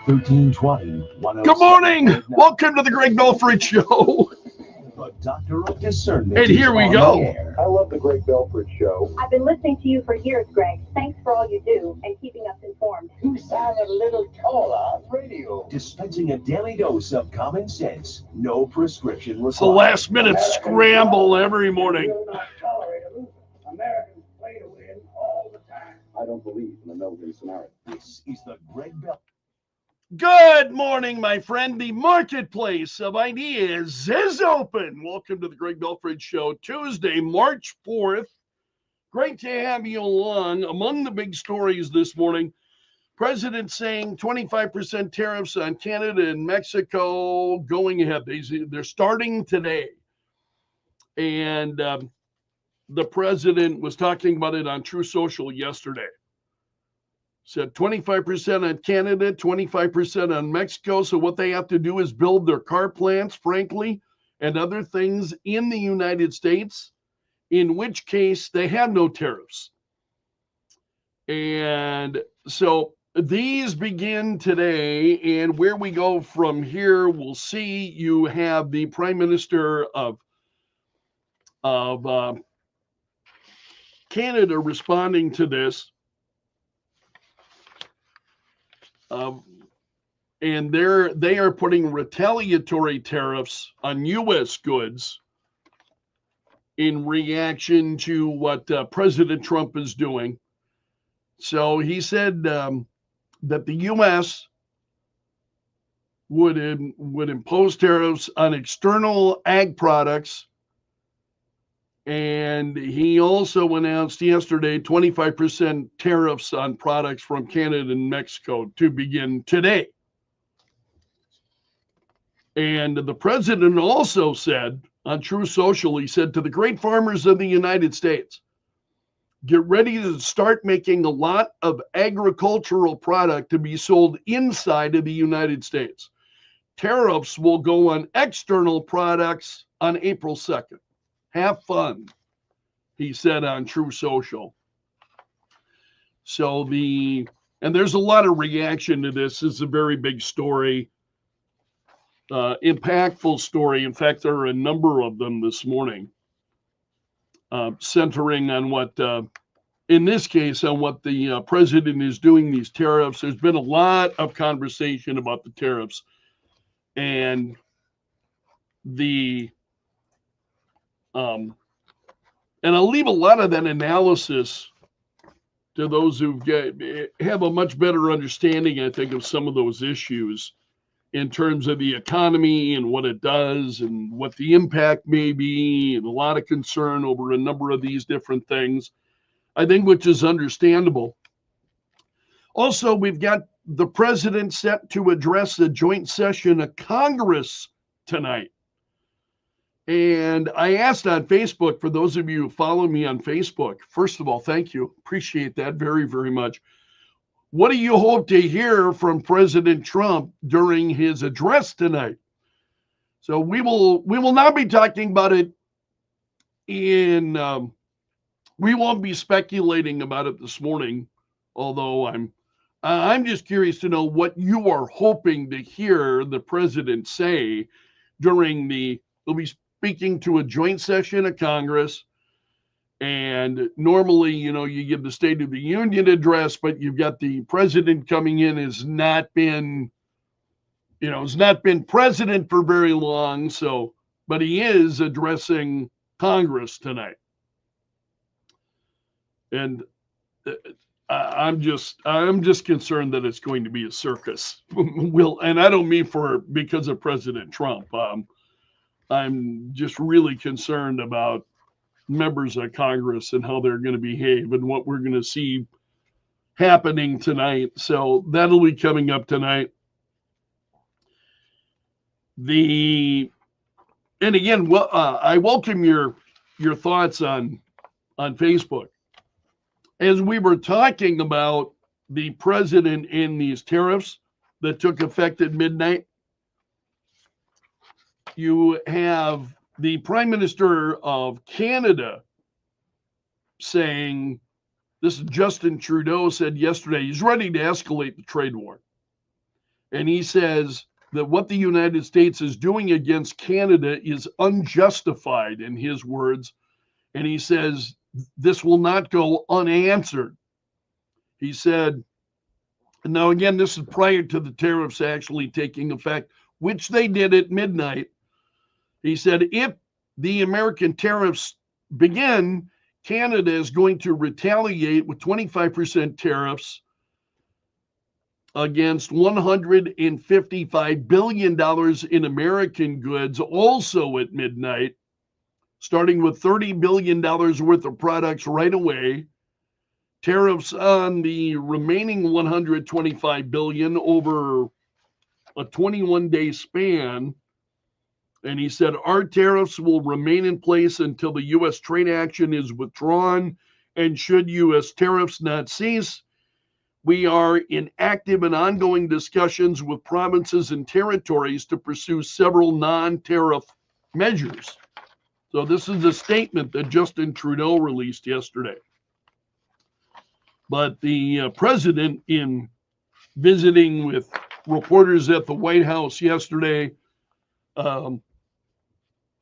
1320 Good morning. Welcome to the Greg Belfrage Show. The Doctor of Discernment. And here we go. I love the Greg Belfrage Show. I've been listening to you for years, Greg. Thanks for all you do and keeping us informed. You sound a little taller on radio. Dispensing a daily dose of common sense. No prescription required. It's a last minute scramble every morning. Will not tolerate a loser. Americans play to win all the time. I don't believe in the no-win scenario. This is the Greg Belfrage. Good morning, my friend. The marketplace of ideas is open. Welcome to the Greg Belfrage Show, Tuesday, March 4th. Great to have you along. Among the big stories this morning, President saying 25% tariffs on Canada and Mexico going ahead. They're starting today. And the president was talking about it on True Social yesterday. Said 25% on Canada, 25% on Mexico. So what they have to do is build their car plants, frankly, and other things in the United States, in which case they have no tariffs. And so these begin today, and where we go from here, we'll see. You have the Prime Minister of Canada responding to this. And they are putting retaliatory tariffs on U.S. goods in reaction to what President Trump is doing. So he said that the U.S. would impose tariffs on external ag products. And he also announced yesterday 25% tariffs on products from Canada and Mexico to begin today. And the president also said on True Social, he said to the great farmers of the United States, get ready to start making a lot of agricultural product to be sold inside of the United States. Tariffs will go on external products on April 2nd. Have fun, he said on True Social. So and there's a lot of reaction to this. It's a very big story, impactful story. In fact, there are a number of them this morning, centering on what, in this case, on what the president is doing, these tariffs. There's been a lot of conversation about the tariffs and and I'll leave a lot of that analysis to those who have a much better understanding, I think, of some of those issues in terms of the economy and what it does and what the impact may be, and a lot of concern over a number of these different things, I think, which is understandable. Also, we've got the president set to address the joint session of Congress tonight. And I asked on Facebook, for those of you who follow me on Facebook, first of all, thank you. Appreciate that very, very much. What do you hope to hear from President Trump during his address tonight? So we will not be talking about it we won't be speculating about it this morning, although I'm just curious to know what you are hoping to hear the president say during he'll be speaking to a joint session of Congress. And normally, you give the State of the Union address, but you've got the president coming in, has not been president for very long. But he is addressing Congress tonight. And I'm just concerned that it's going to be a circus. And I don't mean because of President Trump. I'm just really concerned about members of Congress and how they're going to behave and what we're going to see happening tonight. So that'll be coming up tonight. And again, I welcome your thoughts on Facebook. As we were talking about the president in these tariffs that took effect at midnight, you have the Prime Minister of Canada saying, this is Justin Trudeau said yesterday, he's ready to escalate the trade war. And he says that what the United States is doing against Canada is unjustified, in his words. And he says this will not go unanswered. He said, and now again, this is prior to the tariffs actually taking effect, which they did at midnight. He said, if the American tariffs begin, Canada is going to retaliate with 25% tariffs against $155 billion in American goods, also at midnight, starting with $30 billion worth of products right away. Tariffs on the remaining $125 billion over a 21-day span. And he said, our tariffs will remain in place until the U.S. trade action is withdrawn. And should U.S. tariffs not cease, we are in active and ongoing discussions with provinces and territories to pursue several non-tariff measures. So this is a statement that Justin Trudeau released yesterday. But the president, in visiting with reporters at the White House yesterday,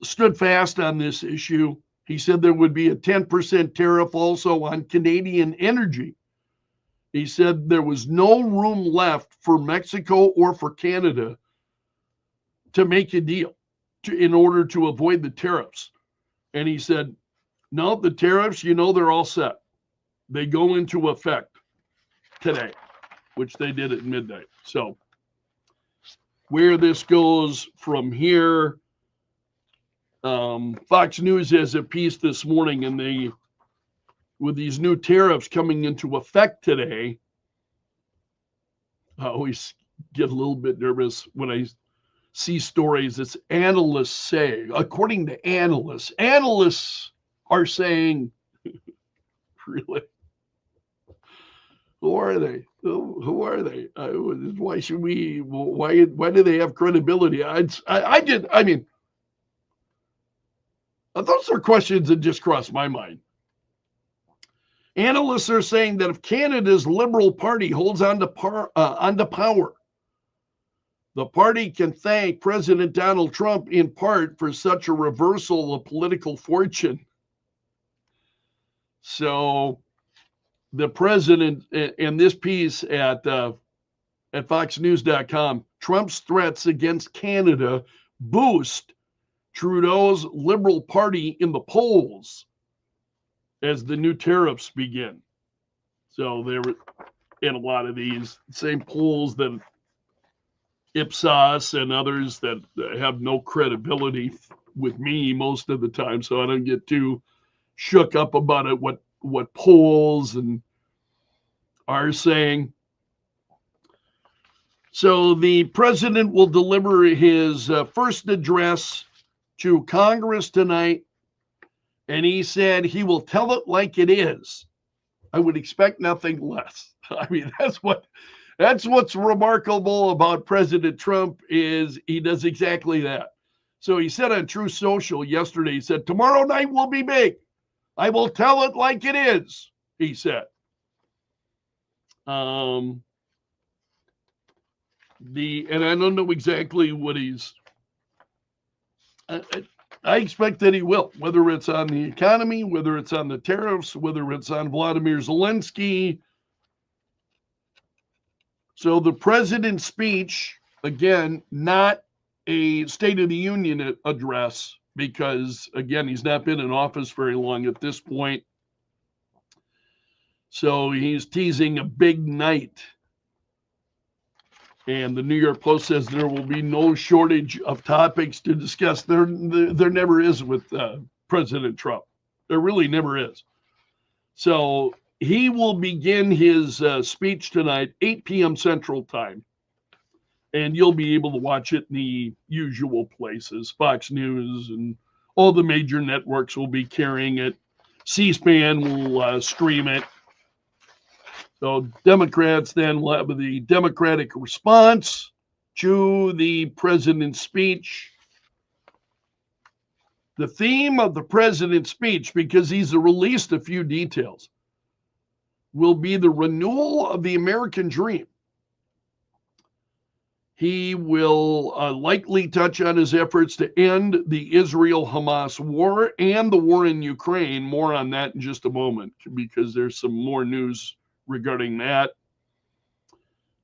stood fast on this issue. He said there would be a 10% tariff also on Canadian energy. He said there was no room left for Mexico or for Canada to make a deal in order to avoid the tariffs. And he said, no, the tariffs, they're all set. They go into effect today, which they did at midnight. So where this goes from here, Fox News has a piece this morning, and with these new tariffs coming into effect today, I always get a little bit nervous when I see stories. It's analysts say, according to analysts are saying, really? Who are they? Who are they? Why should we? Why do they have credibility? Those are questions that just cross my mind. Analysts are saying that if Canada's Liberal Party holds on to power, the party can thank President Donald Trump in part for such a reversal of political fortune. So the president, in this piece at foxnews.com, Trump's threats against Canada boost Trudeau's Liberal Party in the polls as the new tariffs begin. So there were in a lot of these same polls that Ipsos and others that have no credibility with me most of the time, so I don't get too shook up about it, what polls and are saying. So the president will deliver his first address to Congress tonight, and he said he will tell it like it is. I would expect nothing less. I mean, that's what's remarkable about President Trump is he does exactly that. So he said on True Social yesterday, he said, tomorrow night will be big. I will tell it like it is, he said. And I don't know exactly what he's, I expect that he will, whether it's on the economy, whether it's on the tariffs, whether it's on Vladimir Zelensky. So the president's speech, again, not a State of the Union address, because, again, he's not been in office very long at this point. So he's teasing a big night. And the New York Post says there will be no shortage of topics to discuss. There never is with President Trump. There really never is. So he will begin his speech tonight, 8 p.m. Central Time. And you'll be able to watch it in the usual places. Fox News and all the major networks will be carrying it. C-SPAN will stream it. So Democrats then will have the Democratic response to the president's speech. The theme of the president's speech, because he's released a few details, will be the renewal of the American dream. He will likely touch on his efforts to end the Israel-Hamas war and the war in Ukraine. More on that in just a moment, because there's some more news regarding that.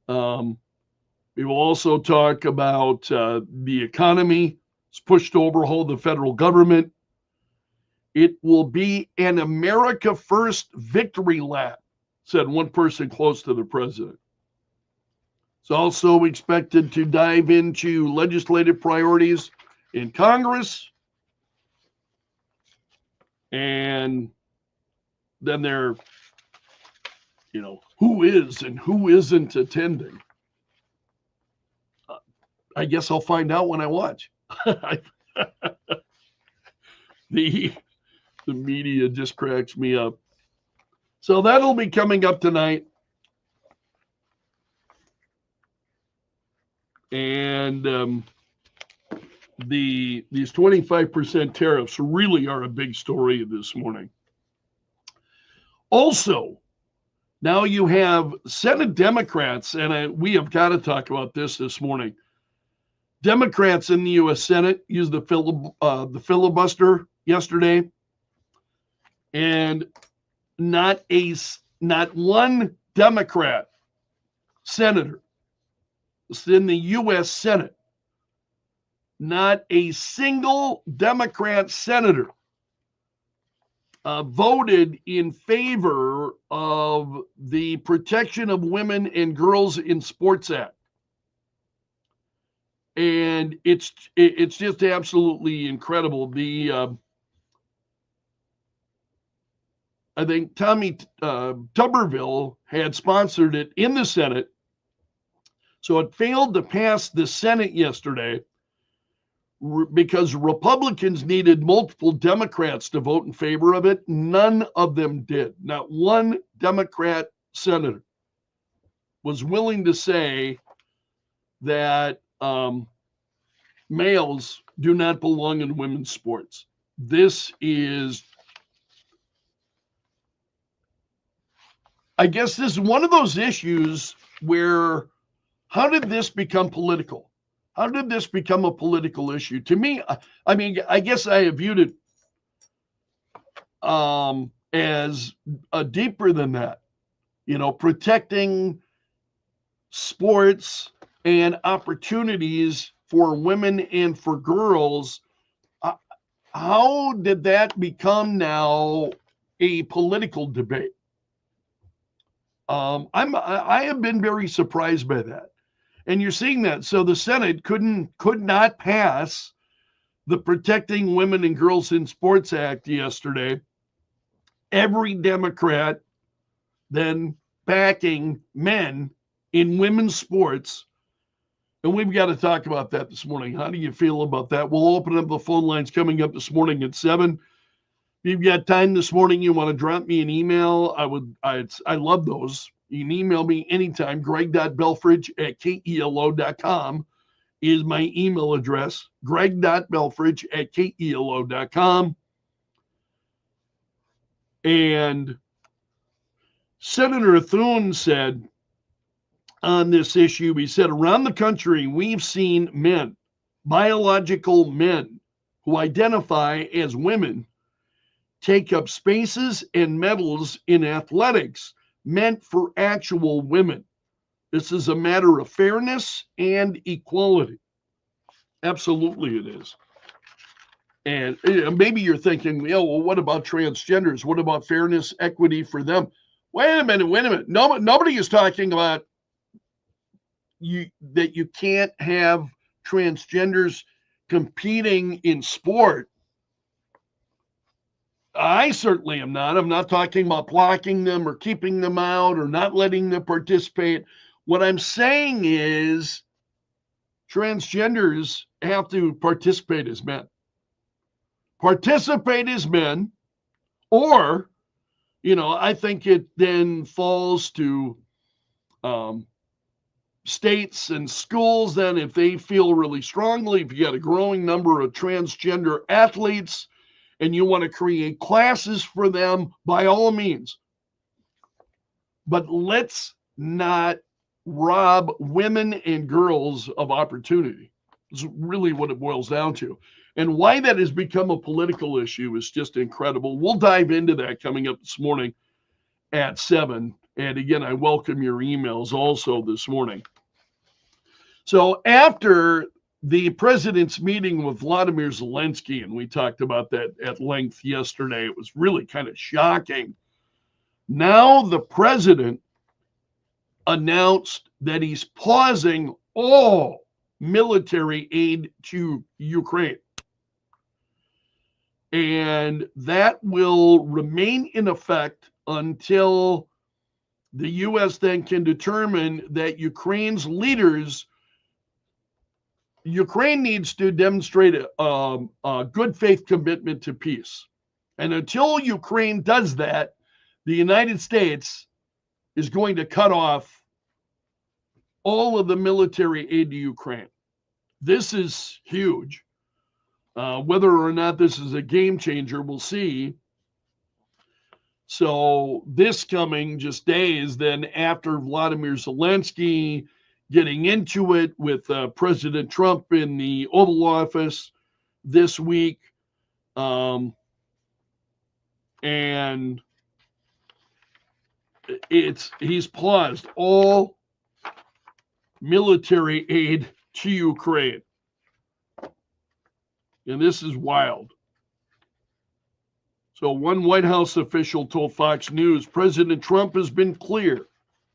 We will also talk about the economy. It's pushed to overhaul the federal government. It will be an America First victory lap, said one person close to the president. It's also expected to dive into legislative priorities in Congress. And then there, who is and who isn't attending. I guess I'll find out when I watch. The media just cracks me up. So that'll be coming up tonight. And these 25% tariffs really are a big story this morning. Also, now you have Senate Democrats, and we have got to talk about this morning. Democrats in the U.S. Senate used the filibuster yesterday, and not one Democrat senator in the U.S. Senate, not a single Democrat senator voted in favor of the Protection of Women and Girls in Sports Act. And it's just absolutely incredible. I think Tommy Tuberville had sponsored it in the Senate. So it failed to pass the Senate yesterday because Republicans needed multiple Democrats to vote in favor of it. None of them did. Not one Democrat senator was willing to say that males do not belong in women's sports. This is, I guess this is one of those issues where, how did this become political? How did this become a political issue? To me, I mean, I guess I have viewed it as deeper than that. Protecting sports and opportunities for women and for girls. How did that become now a political debate? I have been very surprised by that. And you're seeing that. So the Senate could not pass the Protecting Women and Girls in Sports Act yesterday. Every Democrat then backing men in women's sports. And we've got to talk about that this morning. How do you feel about that? We'll open up the phone lines coming up this morning at 7. If you've got time this morning, you want to drop me an email, I love those. You can email me anytime. greg.belfrage@kelo.com is my email address. greg.belfrage@kelo.com. And Senator Thune said on this issue, he said, around the country, we've seen men, biological men who identify as women, take up spaces and medals in athletics meant for actual women. This is a matter of fairness and equality. Absolutely it is. And maybe you're thinking, well, what about transgenders? What about fairness, equity for them? Wait a minute. Nobody is talking about that you can't have transgenders competing in sport. I certainly am not. I'm not talking about blocking them or keeping them out or not letting them participate. What I'm saying is transgenders have to participate as men. Participate as men, or, I think it then falls to states and schools then, if they feel really strongly, if you got a growing number of transgender athletes, and you want to create classes for them, by all means. But let's not rob women and girls of opportunity. It's really what it boils down to. And why that has become a political issue is just incredible. We'll dive into that coming up this morning at 7. And again, I welcome your emails also this morning. So after the president's meeting with Vladimir Zelensky, and we talked about that at length yesterday, it was really kind of shocking. Now the president announced that he's pausing all military aid to Ukraine. And that will remain in effect until the U.S. then can determine that Ukraine needs to demonstrate a good faith commitment to peace. And until Ukraine does that, the United States is going to cut off all of the military aid to Ukraine. This is huge. Whether or not this is a game changer, we'll see. So this coming just days then after Vladimir Zelensky getting into it with President Trump in the Oval Office this week. And he's paused all military aid to Ukraine. And this is wild. So one White House official told Fox News, President Trump has been clear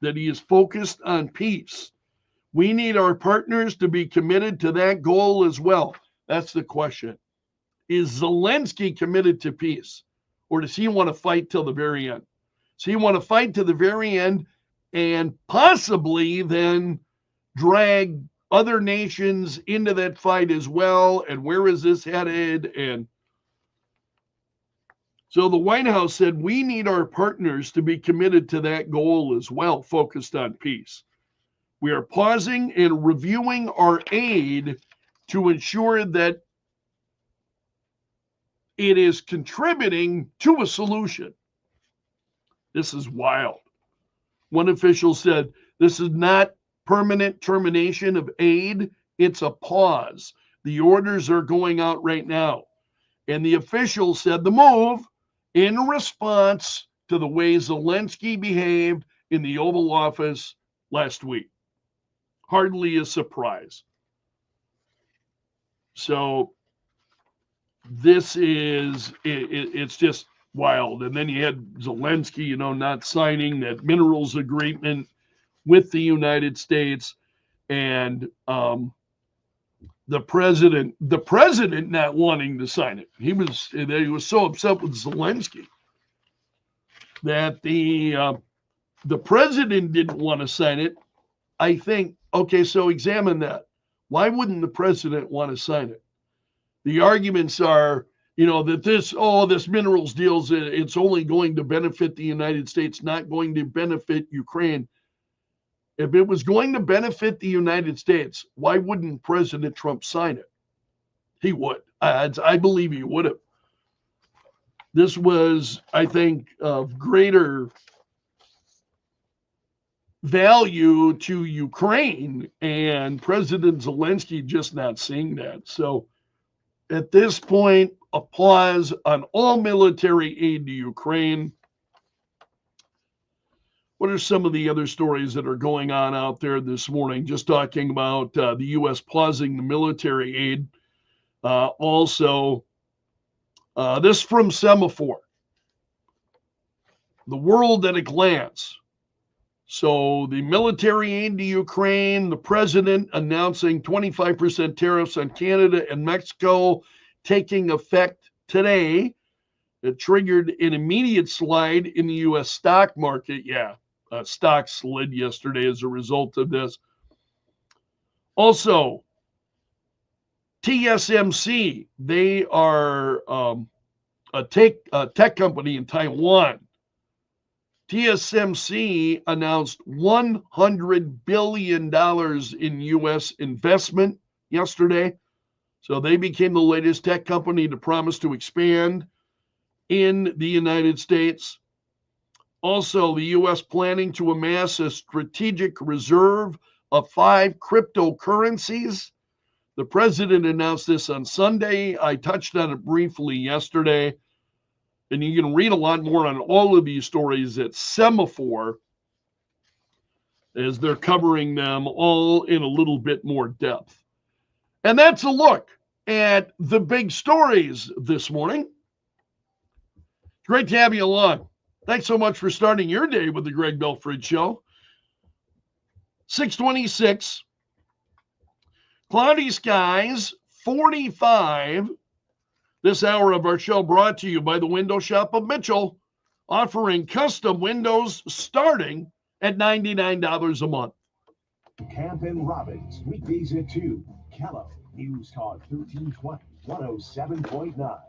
that he is focused on peace. We need our partners to be committed to that goal as well. That's the question. Is Zelensky committed to peace? Or does he want to fight till the very end? Does he want to fight to the very end and possibly then drag other nations into that fight as well? And where is this headed? And so the White House said, we need our partners to be committed to that goal as well, focused on peace. We are pausing and reviewing our aid to ensure that it is contributing to a solution. This is wild. One official said, this is not permanent termination of aid, it's a pause. The orders are going out right now. And the official said the move in response to the way Zelensky behaved in the Oval Office last week. Hardly a surprise. So this is, it's just wild. And then you had Zelensky, not signing that minerals agreement with the United States, and the president not wanting to sign it. He was so upset with Zelensky that the president didn't want to sign it. I think, okay, so examine that. Why wouldn't the president want to sign it? The arguments are, that this minerals deals, it's only going to benefit the United States, not going to benefit Ukraine. If it was going to benefit the United States, why wouldn't President Trump sign it? He would. I believe he would have. This was, I think, of greater value to Ukraine, and President Zelensky just not seeing that. So at this point, a pause on all military aid to Ukraine. What are some of the other stories that are going on out there this morning? Just talking about the U.S. pausing the military aid. Also, this from Semaphore. The world at a glance. So the military aid to Ukraine, the president announcing 25% tariffs on Canada and Mexico taking effect today. It triggered an immediate slide in the U.S. stock market. Yeah, stock slid yesterday as a result of this. Also, TSMC, they are a tech company in Taiwan. TSMC announced $100 billion in U.S. investment yesterday. So they became the latest tech company to promise to expand in the United States. Also, the U.S. planning to amass a strategic reserve of 5 cryptocurrencies. The president announced this on Sunday. I touched on it briefly yesterday. And you can read a lot more on all of these stories at Semaphore as they're covering them all in a little bit more depth. And that's a look at the big stories this morning. Great to have you along. Thanks so much for starting your day with the Greg Belfrage Show. 626. Cloudy skies, 45. This hour of our show brought to you by the Window Shop of Mitchell, offering custom windows starting at $99 a month. Camp and Robbins, weekdays at 2. Kello, News Talk 1320, 107.9.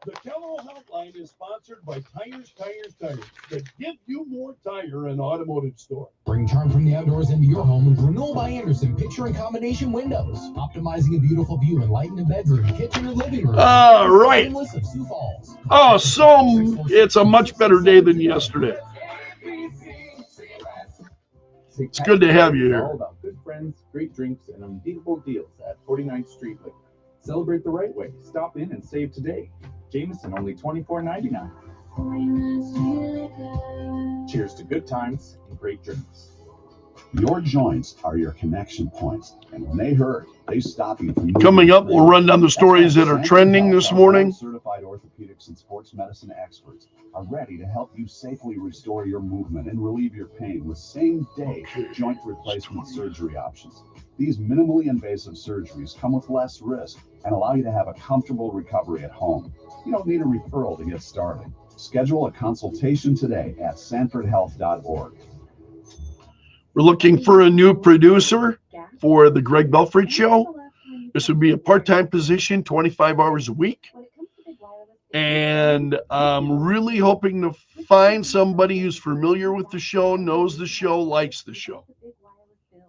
The Kello Helpline is sponsored by Tires, that give you more tire and automotive store. Bring charm from the outdoors into your home with Renewal by Anderson picture and combination windows. Optimizing a beautiful view and light in a bedroom, kitchen, and living room. All right. Oh, so it's a much better day than yesterday. It's good to have you here. All about good friends, great drinks, and unbeatable deals at 49th Street Liquor. Celebrate the right way. Stop in and save today. Jameson, only $24.99. Cheers to good times and great drinks. Your joints are your connection points, and when they hurt, they stop you from moving. Coming up, we'll run down the stories that are trending this morning. Certified orthopedics and sports medicine experts are ready to help you safely restore your movement and relieve your pain with same-day joint replacement surgery options. These minimally invasive surgeries come with less risk and allow you to have a comfortable recovery at home. You don't need a referral to get started. Schedule a consultation today at sanfordhealth.org. We're looking for a new producer for the Greg Belfrage Show. This would be a part-time position, 25 hours a week. And I'm really hoping to find somebody who's familiar with the show, knows the show, likes the show,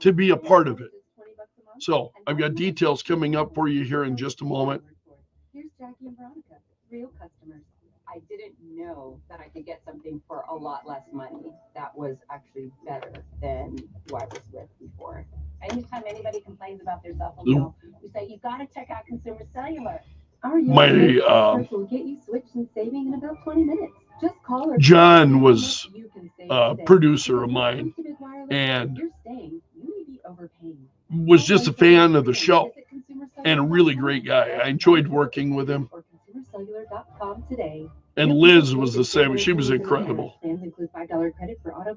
to be a part of it. So I've got details coming up for you here in just a moment. Here's Jackie and Veronica, real customers. I didn't know that I could get something for a lot less money that was actually better than who I was with before. Anytime anybody complains about their cell phone bill, we say, you've got to check out Consumer Cellular. My will get you switched and saving in about 20 minutes. Just call her. John was a producer of mine and was just a fan of the show and a really great guy. I enjoyed working with him. And Liz was the same. She was incredible.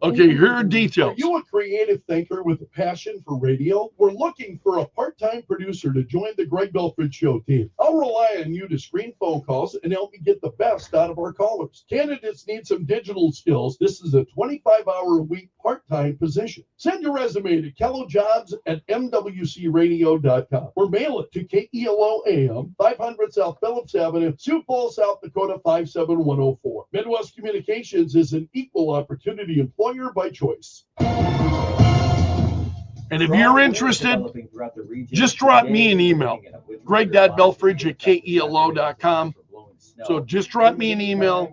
Okay, here are details. Are you a creative thinker with a passion for radio? We're looking for a part-time producer to join the Greg Belfrage Show team. I'll rely on you to screen phone calls and help me get the best out of our callers. Candidates need some digital skills. This is a 25-hour-a-week part-time position. Send your resume to kellojobs@mwcradio.com or mail it to KELO AM, 500 South Phillips Avenue, Sioux Falls, South Dakota, 57104. Midwest Communications is an equal opportunity employer by choice. And if you're interested, just drop me an email, greg.belfridge@kelo.com. So just drop me an email,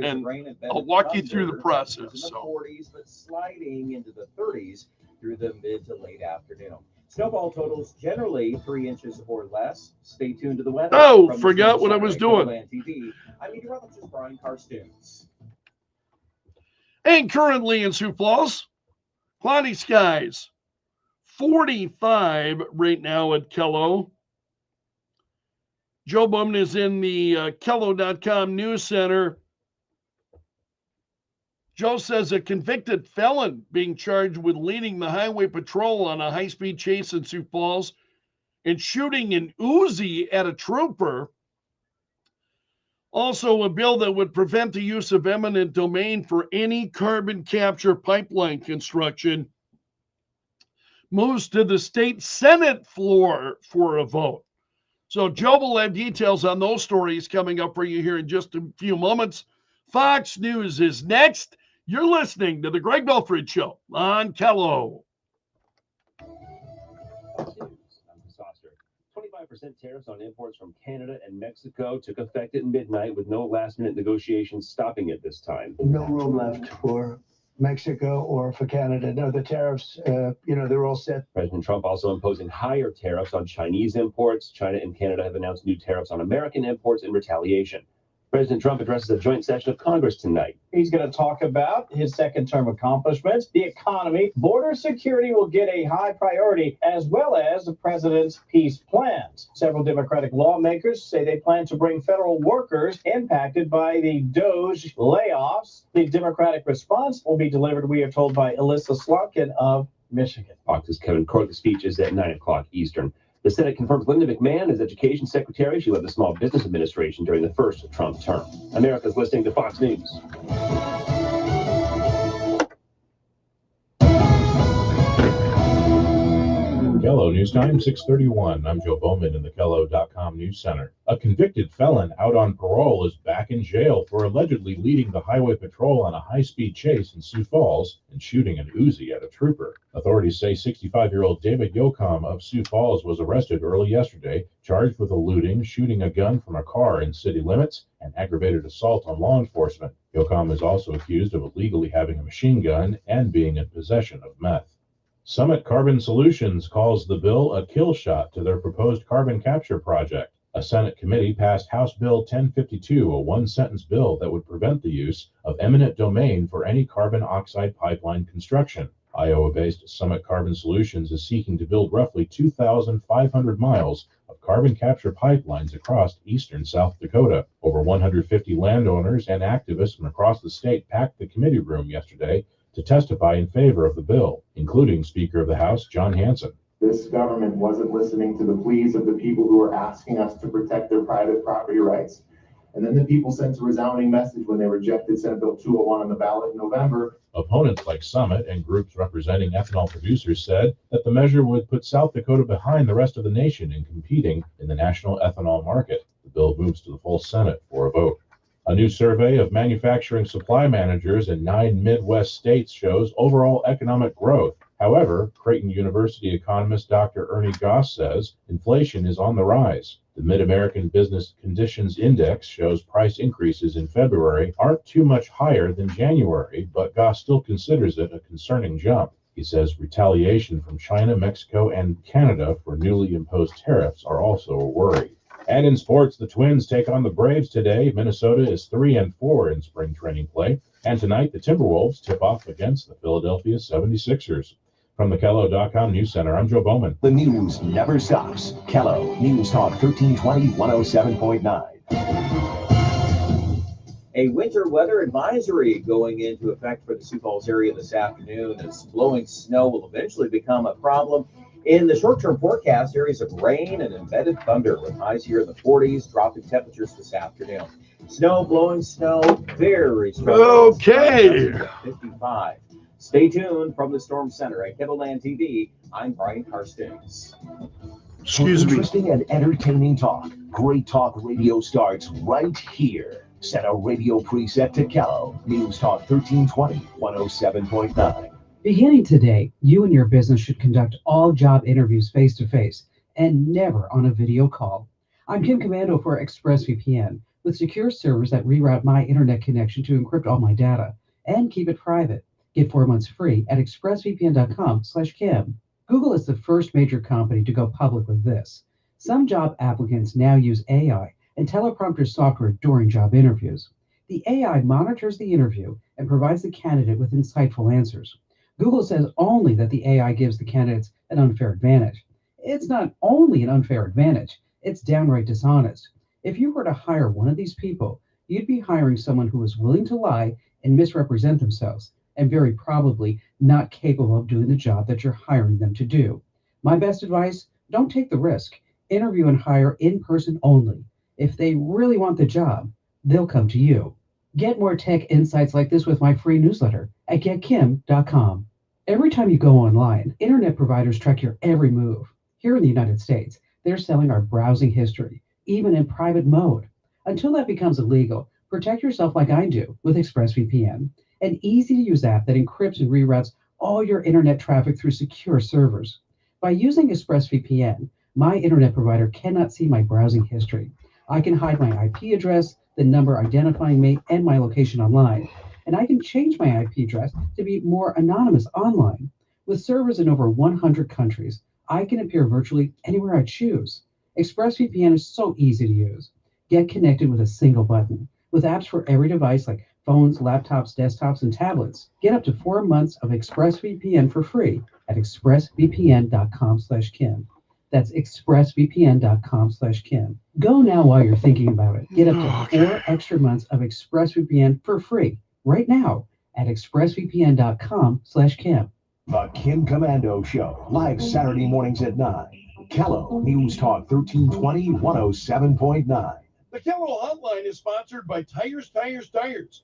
and I'll walk you through the process. So. But sliding into the 30s through the mid to late afternoon. Snowfall totals generally 3 inches or less. Stay tuned to the weather. Oh, forgot what I was doing. I'm meteorologist Brian Carstens. And currently in Sioux Falls, cloudy skies, 45 right now at Kello. Joe Bumman is in the Kello.com news center. Joe says a convicted felon being charged with leading the highway patrol on a high-speed chase in Sioux Falls and shooting an Uzi at a trooper. Also, a bill that would prevent the use of eminent domain for any carbon capture pipeline construction moves to the state Senate floor for a vote. So Joe will have details on those stories coming up for you here in just a few moments. Fox News is next. You're listening to the Greg Belfrage Show on Kello. 25% tariffs on imports from Canada and Mexico took effect at midnight with no last-minute negotiations stopping it this time. No room left for Mexico or for Canada. No, the tariffs, they're all set. President Trump also imposing higher tariffs on Chinese imports. China and Canada have announced new tariffs on American imports in retaliation. President Trump addresses a joint session of Congress tonight. He's going to talk about his second-term accomplishments, the economy. Border security will get a high priority, as well as the president's peace plans. Several Democratic lawmakers say they plan to bring federal workers impacted by the DOGE layoffs. The Democratic response will be delivered, we are told, by Alyssa Slotkin of Michigan. Fox's Kevin Corley's speech is at 9 o'clock Eastern. The Senate confirms Linda McMahon as Education Secretary. She led the Small Business Administration during the first Trump term. America's listening to Fox News. Kello News Time, 6:31. I'm Joe Bowman in the Kello.com News Center. A convicted felon out on parole is back in jail for allegedly leading the highway patrol on a high-speed chase in Sioux Falls and shooting an Uzi at a trooper. Authorities say 65-year-old David Yocom of Sioux Falls was arrested early yesterday, charged with eluding, shooting a gun from a car in city limits, and aggravated assault on law enforcement. Yocom is also accused of illegally having a machine gun and being in possession of meth. Summit Carbon Solutions calls the bill a kill shot to their proposed carbon capture project. A Senate committee passed House Bill 1052, a one-sentence bill that would prevent the use of eminent domain for any carbon oxide pipeline construction. Iowa-based Summit Carbon Solutions is seeking to build roughly 2,500 miles of carbon capture pipelines across eastern South Dakota. Over 150 landowners and activists from across the state packed the committee room yesterday to testify in favor of the bill, including Speaker of the House John Hanson. This government wasn't listening to the pleas of the people who were asking us to protect their private property rights. And then the people sent a resounding message when they rejected Senate Bill 201 on the ballot in November. Opponents like Summit and groups representing ethanol producers said that the measure would put South Dakota behind the rest of the nation in competing in the national ethanol market. The bill moves to the full Senate for a vote. A new survey of manufacturing supply managers in 9 Midwest states shows overall economic growth. However, Creighton University economist Dr. Ernie Goss says inflation is on the rise. The Mid-American Business Conditions Index shows price increases in February aren't too much higher than January, but Goss still considers it a concerning jump. He says retaliation from China, Mexico, and Canada for newly imposed tariffs are also a worry. And in sports, the Twins take on the Braves today. Minnesota is 3-4 in spring training play. And tonight, the Timberwolves tip off against the Philadelphia 76ers. From the Kello.com News Center, I'm Joe Bowman. The news never stops. Kello News Talk 1320 107.9. A winter weather advisory going into effect for the Sioux Falls area this afternoon, as blowing snow will eventually become a problem. In the short-term forecast, areas of rain and embedded thunder with highs here in the 40s, dropping temperatures this afternoon. Snow, blowing snow, very strong. Okay. 55. Stay tuned from the Storm Center at Kettleland TV. I'm Brian Carstens. Excuse me. Interesting and entertaining talk. Great talk radio starts right here. Set a radio preset to Kello. News Talk 1320 107.9. Beginning today, you and your business should conduct all job interviews face-to-face and never on a video call. I'm Kim Commando for ExpressVPN, with secure servers that reroute my internet connection to encrypt all my data and keep it private. Get 4 months free at expressvpn.com/Kim. Google is the first major company to go public with this. Some job applicants now use AI and teleprompter software during job interviews. The AI monitors the interview and provides the candidate with insightful answers. Google says only that the AI gives the candidates an unfair advantage. It's not only an unfair advantage, it's downright dishonest. If you were to hire one of these people, you'd be hiring someone who is willing to lie and misrepresent themselves, and very probably not capable of doing the job that you're hiring them to do. My best advice, don't take the risk. Interview and hire in person only. If they really want the job, they'll come to you. Get more tech insights like this with my free newsletter at getkim.com. Every time you go online, internet providers track your every move. Here in the United States, they're selling our browsing history, even in private mode. Until that becomes illegal, protect yourself like I do with ExpressVPN, an easy-to-use app that encrypts and reroutes all your internet traffic through secure servers. By using ExpressVPN, My internet provider cannot see my browsing history. I can hide my IP address, the number identifying me, and my location online. And I can change my IP address to be more anonymous online. With servers in over 100 countries, I can appear virtually anywhere I choose. ExpressVPN is so easy to use. Get connected with a single button. With apps for every device like phones, laptops, desktops, and tablets. Get up to 4 months of ExpressVPN for free at expressvpn.com/Kim. That's expressvpn.com/Kim. Go now while you're thinking about it. Get up to 4 extra months of ExpressVPN for free right now at expressvpn.com/Kim. The Kim Commando Show, live Saturday mornings at 9. Kello News Talk 1320 107.9. The Kello Hotline is sponsored by Tires,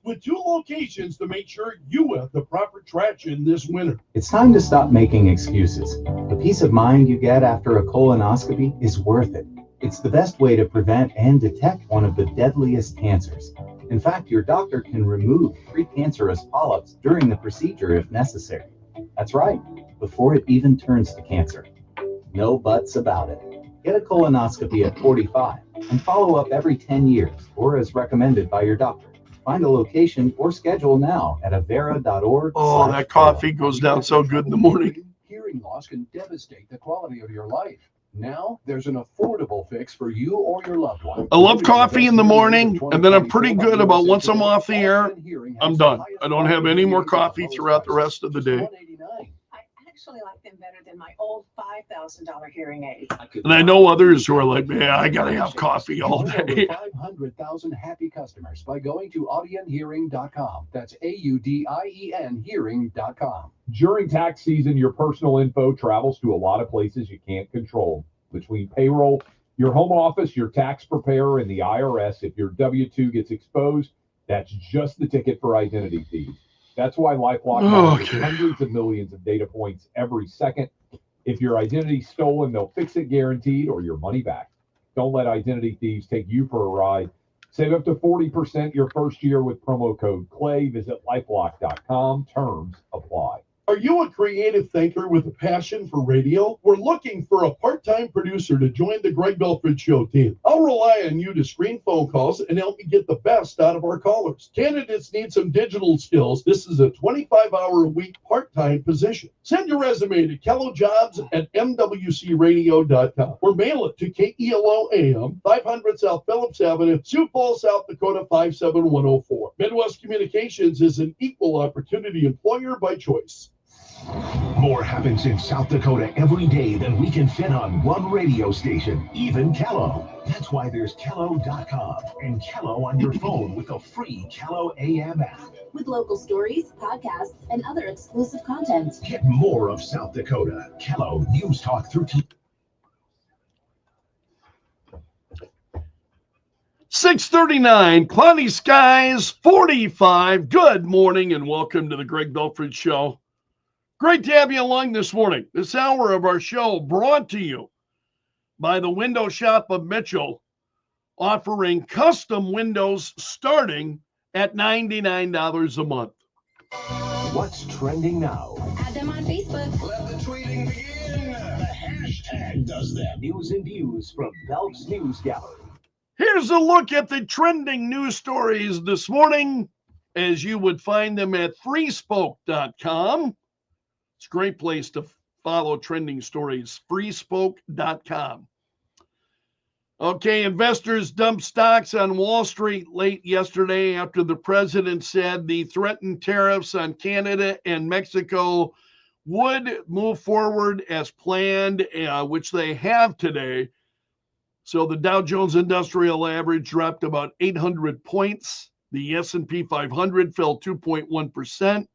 with 2 locations to make sure you have the proper traction this winter. It's time to stop making excuses. The peace of mind you get after a colonoscopy is worth it. It's the best way to prevent and detect one of the deadliest cancers. In fact, your doctor can remove precancerous polyps during the procedure if necessary. That's right, before it even turns to cancer. No buts about it. Get a colonoscopy at 45 and follow up every 10 years or as recommended by your doctor. Find a location or schedule now at avera.org. Oh, that coffee goes down so good in the morning. Hearing loss can devastate the quality of your life. Now, there's an affordable fix for you or your loved one. I love coffee in the morning, and then I'm pretty good about once I'm off the air, I'm done. I don't have any more coffee throughout the rest of the day. Actually like them better than my old $5,000 hearing aid. And I know others who are like, man, I got to have coffee all day. 500,000 happy customers by going to audionhearing.com. That's AUDIEN hearing.com. During tax season, your personal info travels to a lot of places you can't control. Between payroll, your home office, your tax preparer, and the IRS, if your W-2 gets exposed, that's just the ticket for identity thieves. That's why LifeLock has hundreds of millions of data points every second. If your identity's stolen, they'll fix it guaranteed or your money back. Don't let identity thieves take you for a ride. Save up to 40% your first year with promo code CLAY. Visit lifelock.com. Terms apply. Are you a creative thinker with a passion for radio? We're looking for a part-time producer to join the Greg Belfrage Show team. I'll rely on you to screen phone calls and help me get the best out of our callers. Candidates need some digital skills. This is a 25-hour-a-week part-time position. Send your resume to kellojobs@mwcradio.com or mail it to KELO AM, 500 South Phillips Avenue, Sioux Falls, South Dakota 57104. Midwest Communications is an equal opportunity employer by choice. More happens in South Dakota every day than we can fit on one radio station, even Kello. That's why there's Kello.com and Kello on your phone with a free Kello AM app. With local stories, podcasts, and other exclusive content. Get more of South Dakota. Kello News Talk 13. 6:39, cloudy skies, 45. Good morning and welcome to the Greg Belfrage Show. Great to have you along this morning. This hour of our show brought to you by the Window Shop of Mitchell, offering custom windows starting at $99 a month. What's trending now? Add them on Facebook. Let the tweeting begin. The hashtag does that. News and views from Belk's News Gallery. Here's a look at the trending news stories this morning, as you would find them at freespoke.com. It's a great place to follow trending stories, freespoke.com. Okay, investors dumped stocks on Wall Street late yesterday after the president said the threatened tariffs on Canada and Mexico would move forward as planned, which they have today. So the Dow Jones Industrial Average dropped about 800 points. The S&P 500 fell 2.1%.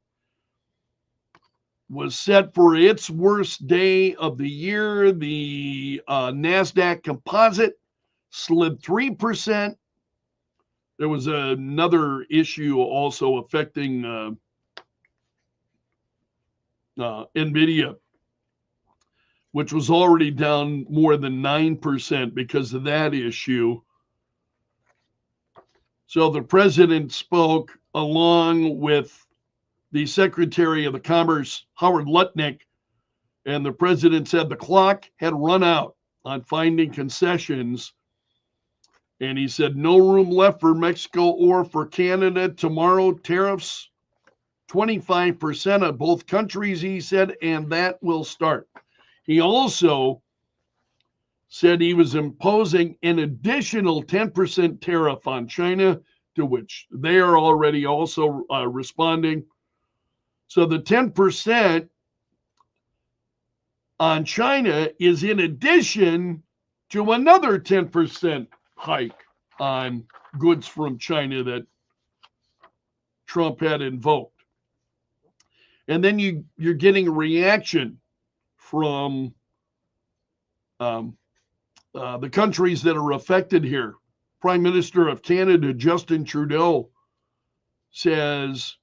Was set for its worst day of the year. The NASDAQ Composite slid 3%. There was another issue also affecting NVIDIA, which was already down more than 9% because of that issue. So the president spoke along with the Secretary of the Commerce, Howard Lutnick, and the president said the clock had run out on finding concessions. And he said, no room left for Mexico or for Canada. Tomorrow, tariffs 25% on both countries, he said, and that will start. He also said he was imposing an additional 10% tariff on China, to which they are already also responding. So the 10% on China is in addition to another 10% hike on goods from China that Trump had invoked. And then you're getting a reaction from the countries that are affected here. Prime Minister of Canada, Justin Trudeau, says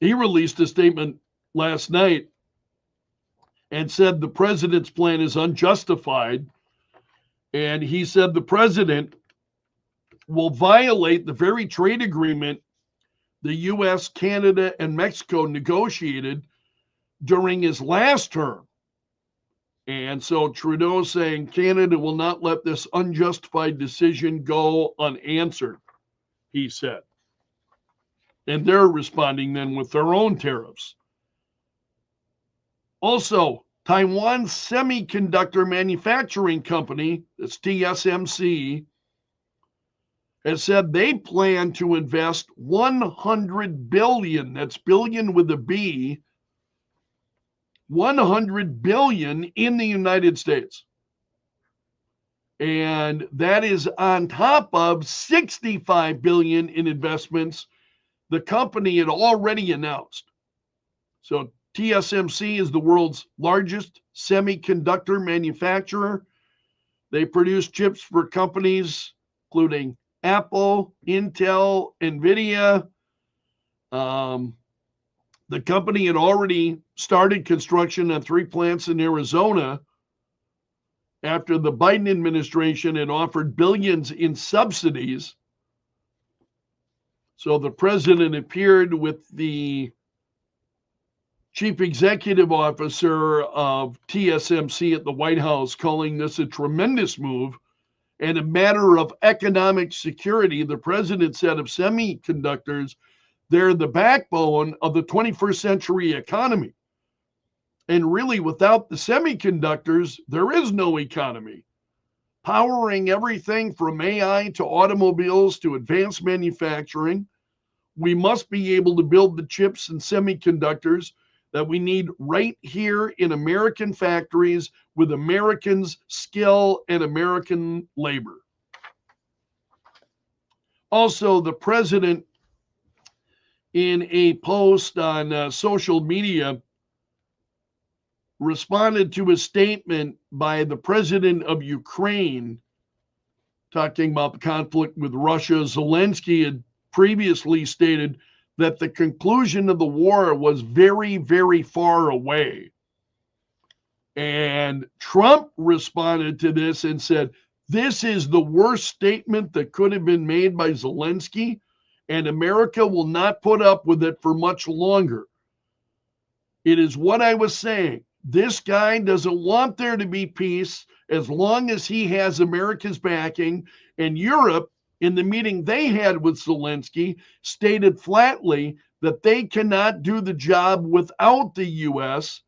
he released a statement last night and said the president's plan is unjustified. And he said the president will violate the very trade agreement the U.S., Canada, and Mexico negotiated during his last term. And so Trudeau saying Canada will not let this unjustified decision go unanswered, he said. And they're responding then with their own tariffs. Also, Taiwan's semiconductor manufacturing company, that's TSMC, has said they plan to invest $100 billion, that's billion with a B, $100 billion in the United States. And that is on top of $65 billion in investments the company had already announced. So TSMC is the world's largest semiconductor manufacturer. They produce chips for companies including Apple, Intel, NVIDIA. The company had already started construction on 3 plants in Arizona after the Biden administration had offered billions in subsidies. So the president appeared with the chief executive officer of TSMC at the White House, calling this a tremendous move and a matter of economic security. The president said of semiconductors, they're the backbone of the 21st century economy. And really, without the semiconductors, there is no economy. Powering everything from AI to automobiles to advanced manufacturing, we must be able to build the chips and semiconductors that we need right here in American factories with Americans' skill and American labor. Also, the president, in a post on social media, responded to a statement by the president of Ukraine talking about the conflict with Russia. Zelensky had previously stated that the conclusion of the war was very, very far away. And Trump responded to this and said, this is the worst statement that could have been made by Zelensky, and America will not put up with it for much longer. It is what I was saying. This guy doesn't want there to be peace as long as he has America's backing. And Europe, in the meeting they had with Zelensky, stated flatly that they cannot do the job without the U.S.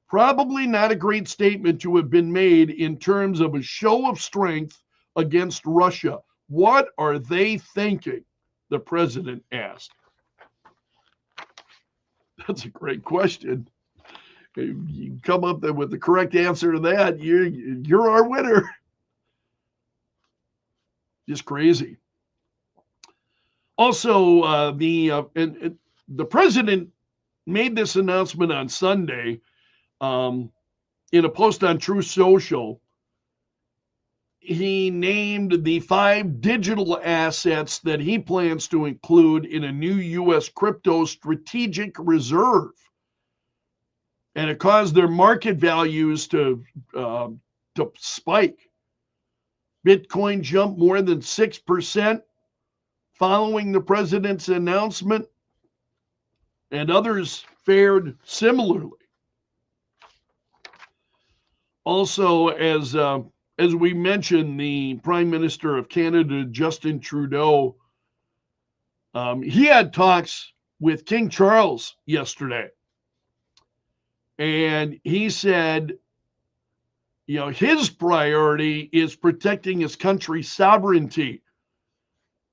Probably not a great statement to have been made in terms of a show of strength against Russia. What are they thinking? The president asked. That's a great question. If you come up there with the correct answer to that, you're our winner. Just crazy. Also, the president made this announcement on Sunday in a post on Truth Social. He named the 5 digital assets that he plans to include in a new U.S. crypto strategic reserve. And it caused their market values to spike. Bitcoin jumped more than 6% following the president's announcement, and others fared similarly. Also, as we mentioned, the Prime Minister of Canada, Justin Trudeau, he had talks with King Charles yesterday. And he said, his priority is protecting his country's sovereignty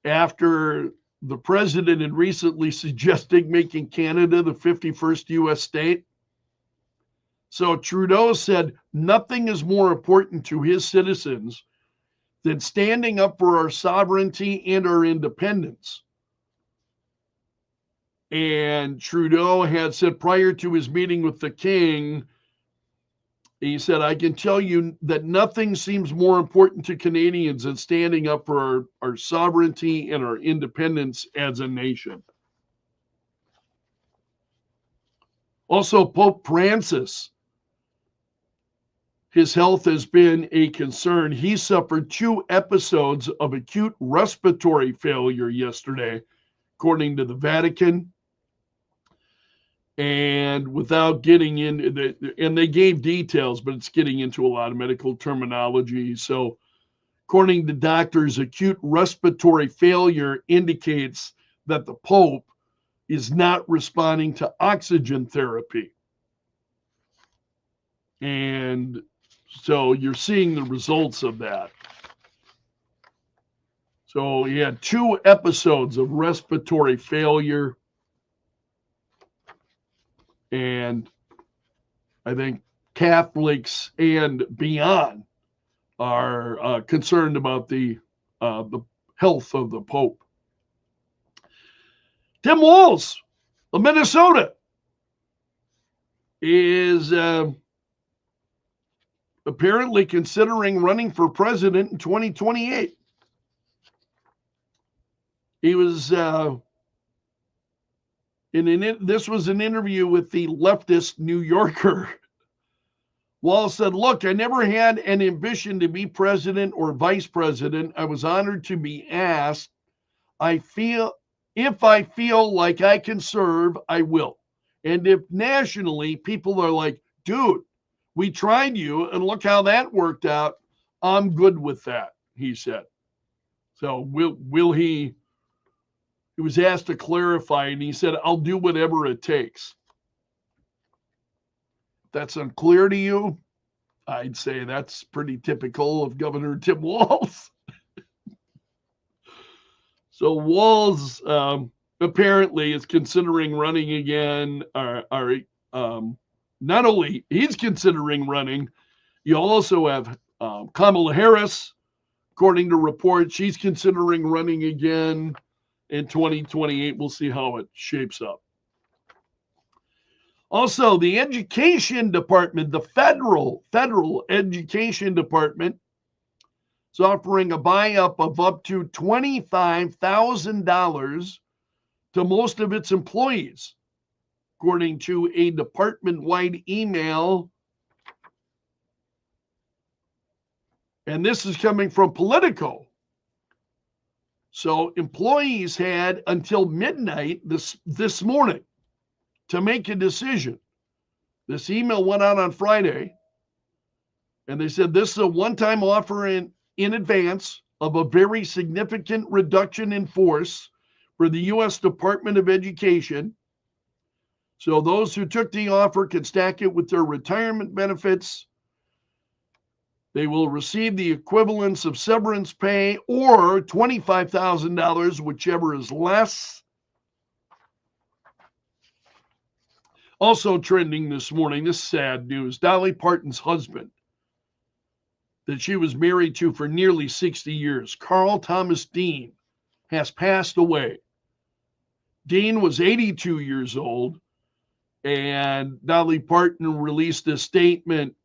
after the president had recently suggested making Canada the 51st U.S. state. So Trudeau said nothing is more important to his citizens than standing up for our sovereignty and our independence. And Trudeau had said prior to his meeting with the king, he said, I can tell you that nothing seems more important to Canadians than standing up for our sovereignty and our independence as a nation. Also, Pope Francis, his health has been a concern. He suffered 2 episodes of acute respiratory failure yesterday, according to the Vatican. And without getting into and they gave details, but it's getting into a lot of medical terminology. So, according to doctors, acute respiratory failure indicates that the Pope is not responding to oxygen therapy. And so you're seeing the results of that. So he had 2 episodes of respiratory failure. And I think Catholics and beyond are concerned about the health of the Pope. Tim Walz of Minnesota is apparently considering running for president in 2028. He was this was an interview with the leftist New Yorker. Walz said, look, I never had an ambition to be president or vice president. I was honored to be asked. If I feel like I can serve, I will. And if nationally people are like, dude, we tried you and look how that worked out, I'm good with that, he said. So will he was asked to clarify, and he said, I'll do whatever it takes. If that's unclear to you, I'd say that's pretty typical of Governor Tim Walz. So Walz apparently is considering running again. Not only he's considering running, you also have Kamala Harris, according to reports, she's considering running again in 2028. We'll see how it shapes up. Also, the education department, the federal education department, is offering a buy-up of up to $25,000 to most of its employees, according to a department-wide email. And this is coming from Politico. So employees had until midnight this morning to make a decision. This email went out on Friday, and they said this is a one-time offer in advance of a very significant reduction in force for the U.S. Department of Education. So those who took the offer can stack it with their retirement benefits. They will receive the equivalence of severance pay or $25,000, whichever is less. Also trending this morning, this sad news, Dolly Parton's husband that she was married to for nearly 60 years, Carl Thomas Dean, has passed away. Dean was 82 years old, and Dolly Parton released a statement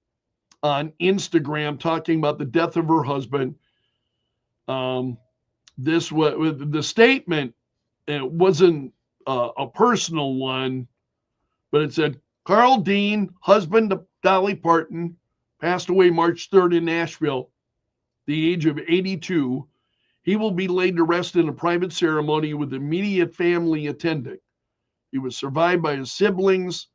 on Instagram talking about the death of her husband. This was the statement. It wasn't a personal one, but it said, Carl Dean, husband of Dolly Parton, passed away March 3rd in Nashville, the age of 82. He will be laid to rest in a private ceremony with immediate family attending. He was survived by his siblings.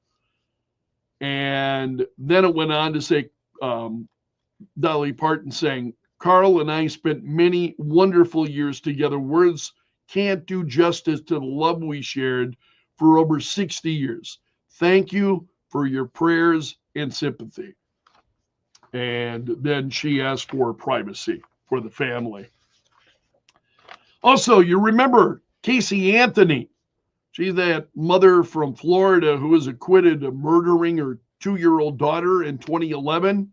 And then it went on to say, Dolly Parton saying, Carl and I spent many wonderful years together. Words can't do justice to the love we shared for over 60 years. Thank you for your prayers and sympathy. And then she asked for privacy for the family. Also, you remember Casey Anthony. She's that mother from Florida who was acquitted of murdering her 2-year-old daughter in 2011.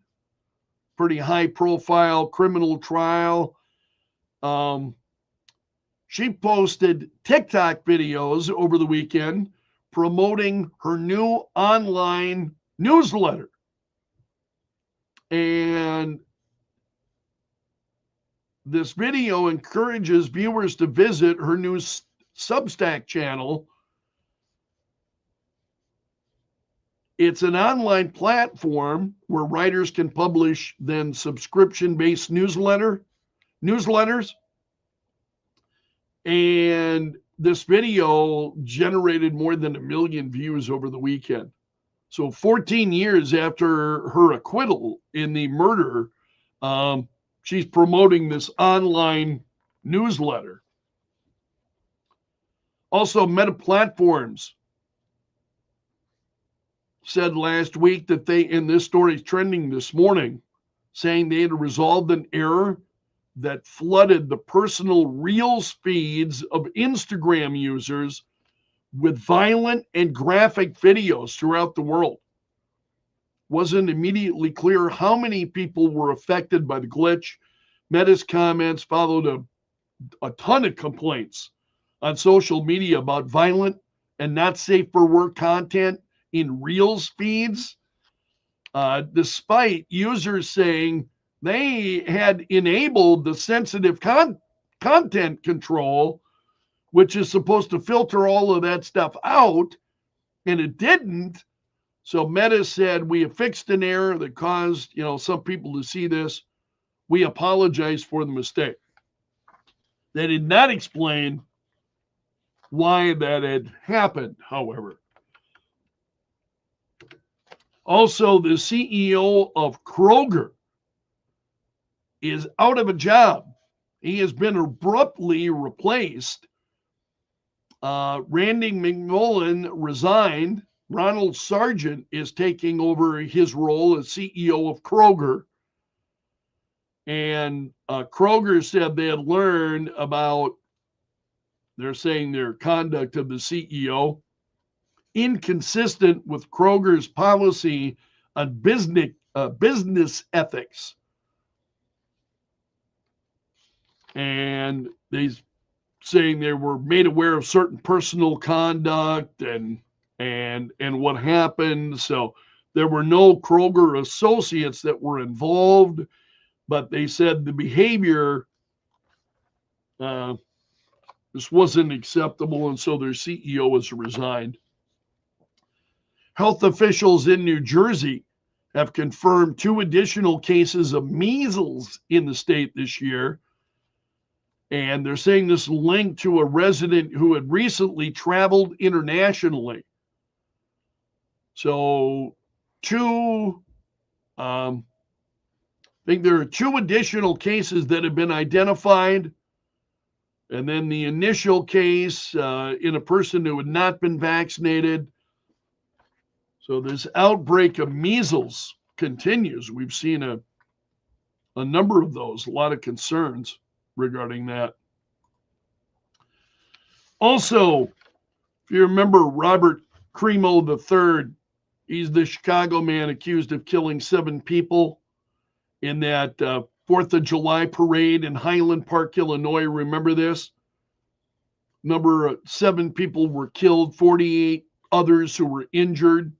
Pretty high profile criminal trial. She posted TikTok videos over the weekend promoting her new online newsletter. And this video encourages viewers to visit her new Substack channel. It's an online platform where writers can publish then subscription-based newsletters. And this video generated more than 1 million views over the weekend. So 14 years after her acquittal in the murder, she's promoting this online newsletter. Also, Meta Platforms said last week that and this story is trending this morning, saying they had resolved an error that flooded the personal Reels feeds of Instagram users with violent and graphic videos throughout the world. Wasn't immediately clear how many people were affected by the glitch. Meta's comments followed a ton of complaints on social media about violent and not safe for work content in Reels feeds, despite users saying they had enabled the sensitive content control, which is supposed to filter all of that stuff out, and it didn't. So Meta said, we have fixed an error that caused, some people to see this. We apologize for the mistake. They did not explain why that had happened, however. Also, the CEO of Kroger is out of a job. He has been abruptly replaced. Randy McMullen resigned. Ronald Sargent is taking over his role as CEO of Kroger. And Kroger said they had learned about, they're saying their conduct of the CEO, inconsistent with Kroger's policy on business ethics. And they saying they were made aware of certain personal conduct and what happened. So there were no Kroger associates that were involved, but they said the behavior this wasn't acceptable, and so their CEO has resigned. Health officials in New Jersey have confirmed 2 additional cases of measles in the state this year. And they're saying this linked to a resident who had recently traveled internationally. So I think there are 2 additional cases that have been identified. And then the initial case in a person who had not been vaccinated. So this outbreak of measles continues. We've seen a number of those, a lot of concerns regarding that. Also, if you remember Robert Crimo III, he's the Chicago man accused of killing 7 people in that 4th of July parade in Highland Park, Illinois. Remember this? 7 people were killed, 48 others who were injured.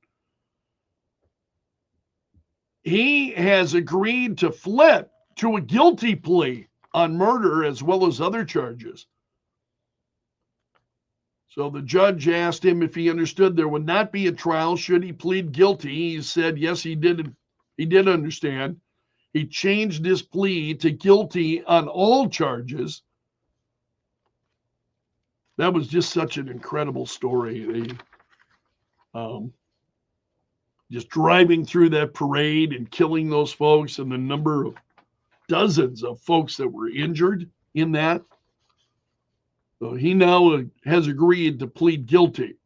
He has agreed to flip to a guilty plea on murder as well as other charges. So the judge asked him if he understood there would not be a trial should he plead guilty. He said yes, he did understand. He changed his plea to guilty on all charges. That was just such an incredible story. just driving through that parade and killing those folks, and the number of dozens of folks that were injured in that. So he now has agreed to plead guilty.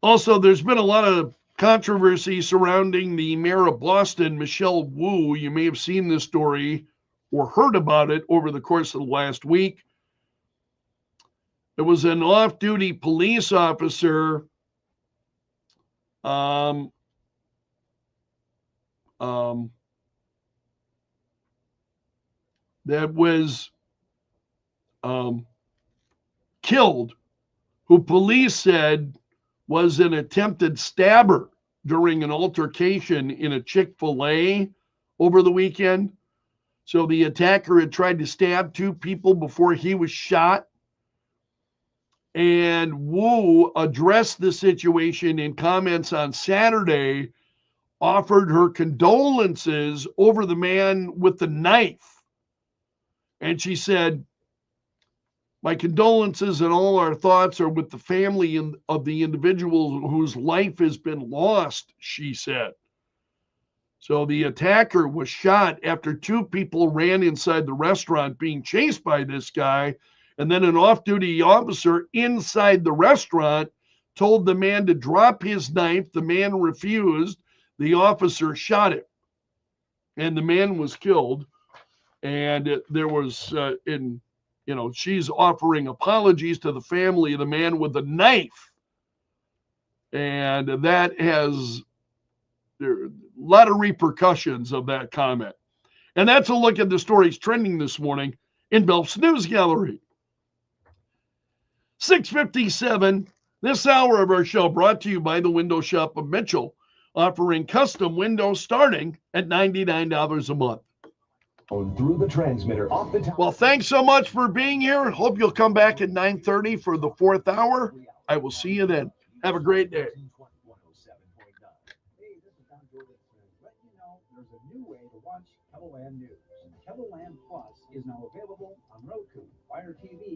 Also, there's been a lot of controversy surrounding the mayor of Boston, Michelle Wu. You may have seen this story or heard about it over the course of the last week. There was an off-duty police officer that was killed, who police said was an attempted stabber during an altercation in a Chick-fil-A over the weekend. So the attacker had tried to stab two people before he was shot. And Wu addressed the situation in comments on Saturday, offered her condolences over the man with the knife. And she said, "My condolences and all our thoughts are with the family of the individual whose life has been lost," she said. So the attacker was shot after two people ran inside the restaurant being chased by this guy. And then an off-duty officer inside the restaurant told the man to drop his knife. The man refused. The officer shot him. And the man was killed. And there was, she's offering apologies to the family of the man with the knife. And that has a lot of repercussions of that comment. And that's a look at the stories trending this morning in Belf's News Gallery. 6:57, this hour of our show brought to you by the Window Shop of Mitchell, offering custom windows starting at $99 a month. Through the transmitter off the top. Well, thanks so much for being here. Hope you'll come back at 9:30 for the fourth hour. I will see you then. Have a great day. There's a new way to watch KettleLand News. KettleLand Plus is now available on Roku, Fire TV,